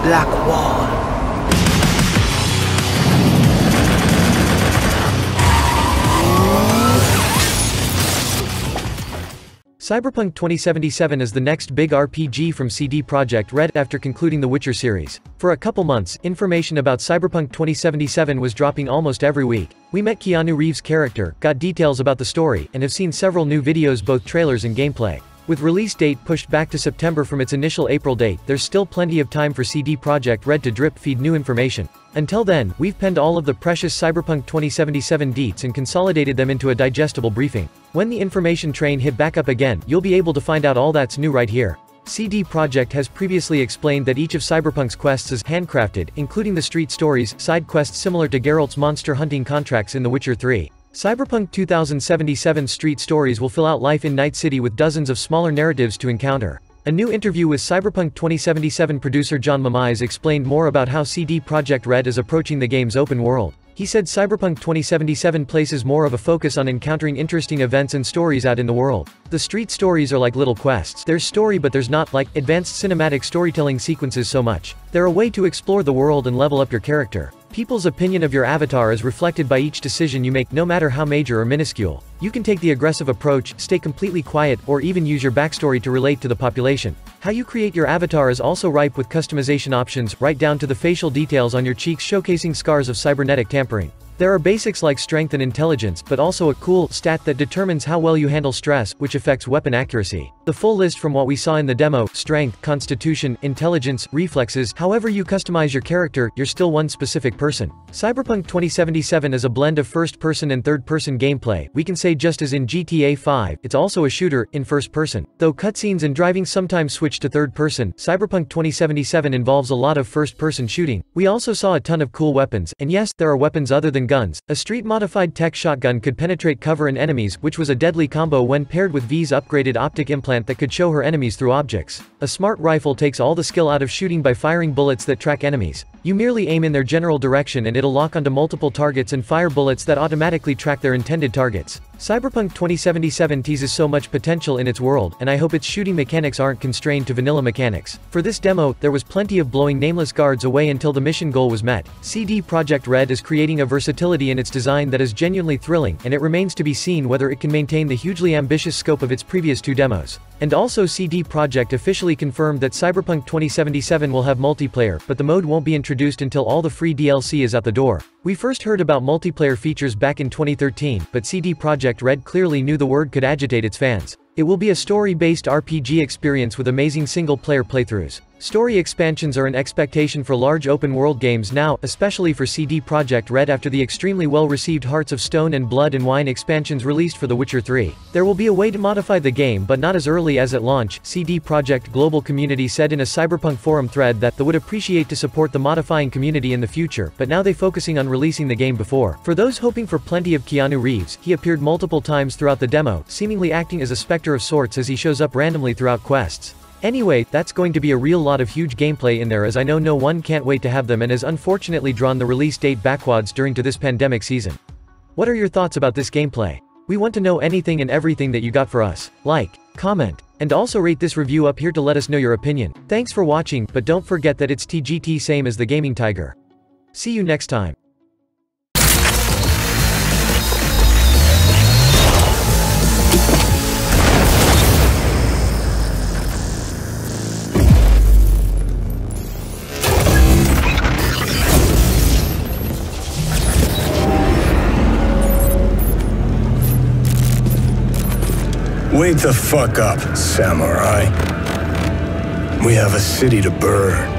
black wall. Cyberpunk 2077 is the next big RPG from CD Projekt RED after concluding the Witcher series. For a couple months, information about Cyberpunk 2077 was dropping almost every week. We met Keanu Reeves' character, got details about the story, and have seen several new videos, both trailers and gameplay. With release date pushed back to September from its initial April date, there's still plenty of time for CD Projekt RED to drip-feed new information. Until then, we've penned all of the precious Cyberpunk 2077 deets and consolidated them into a digestible briefing. When the information train hit back up again, you'll be able to find out all that's new right here. CD Projekt has previously explained that each of Cyberpunk's quests is handcrafted, including the street stories, side quests similar to Geralt's monster hunting contracts in The Witcher 3. Cyberpunk 2077's street stories will fill out life in Night City with dozens of smaller narratives to encounter. A new interview with Cyberpunk 2077 producer John Mamise explained more about how CD Projekt RED is approaching the game's open world. He said Cyberpunk 2077 places more of a focus on encountering interesting events and stories out in the world. The street stories are like little quests. There's story, but there's not, like, advanced cinematic storytelling sequences so much. They're a way to explore the world and level up your character. People's opinion of your avatar is reflected by each decision you make, no matter how major or minuscule. You can take the aggressive approach, stay completely quiet, or even use your backstory to relate to the population. How you create your avatar is also ripe with customization options, right down to the facial details on your cheeks showcasing scars of cybernetic tampering. There are basics like strength and intelligence, but also a cool stat that determines how well you handle stress, which affects weapon accuracy. The full list from what we saw in the demo: strength, constitution, intelligence, reflexes. However you customize your character, you're still one specific person. Cyberpunk 2077 is a blend of first-person and third-person gameplay. We can say just as in GTA 5, it's also a shooter, in first person. Though cutscenes and driving sometimes switch to third person, Cyberpunk 2077 involves a lot of first-person shooting. We also saw a ton of cool weapons, and yes, there are weapons other than guns. A street-modified tech shotgun could penetrate cover and enemies, which was a deadly combo when paired with V's upgraded optic implant that could show her enemies through objects. A smart rifle takes all the skill out of shooting by firing bullets that track enemies. You merely aim in their general direction and it'll lock onto multiple targets and fire bullets that automatically track their intended targets. Cyberpunk 2077 teases so much potential in its world, and I hope its shooting mechanics aren't constrained to vanilla mechanics. For this demo, there was plenty of blowing nameless guards away until the mission goal was met. CD Projekt RED is creating a versatility in its design that is genuinely thrilling, and it remains to be seen whether it can maintain the hugely ambitious scope of its previous two demos. And also, CD Projekt officially confirmed that Cyberpunk 2077 will have multiplayer, but the mode won't be introduced until all the free DLC is out the door. We first heard about multiplayer features back in 2013, but CD Projekt RED clearly knew the word could agitate its fans. It will be a story-based RPG experience with amazing single-player playthroughs. Story expansions are an expectation for large open-world games now, especially for CD Projekt RED after the extremely well-received Hearts of Stone and Blood and Wine expansions released for The Witcher 3. There will be a way to modify the game, but not as early as at launch. CD Projekt Global Community said in a Cyberpunk forum thread that they would appreciate to support the modifying community in the future, but now they're focusing on releasing the game before. For those hoping for plenty of Keanu Reeves, he appeared multiple times throughout the demo, seemingly acting as a specter of sorts as he shows up randomly throughout quests. Anyway, that's going to be a real lot of huge gameplay in there, as I know no one can't wait to have them, and has unfortunately drawn the release date backwards during to this pandemic season. What are your thoughts about this gameplay? We want to know anything and everything that you got for us. Like, comment, and also rate this review up here to let us know your opinion. Thanks for watching, but don't forget that it's TGT, same as the Gaming Tiger. See you next time. Wake the fuck up, samurai. We have a city to burn.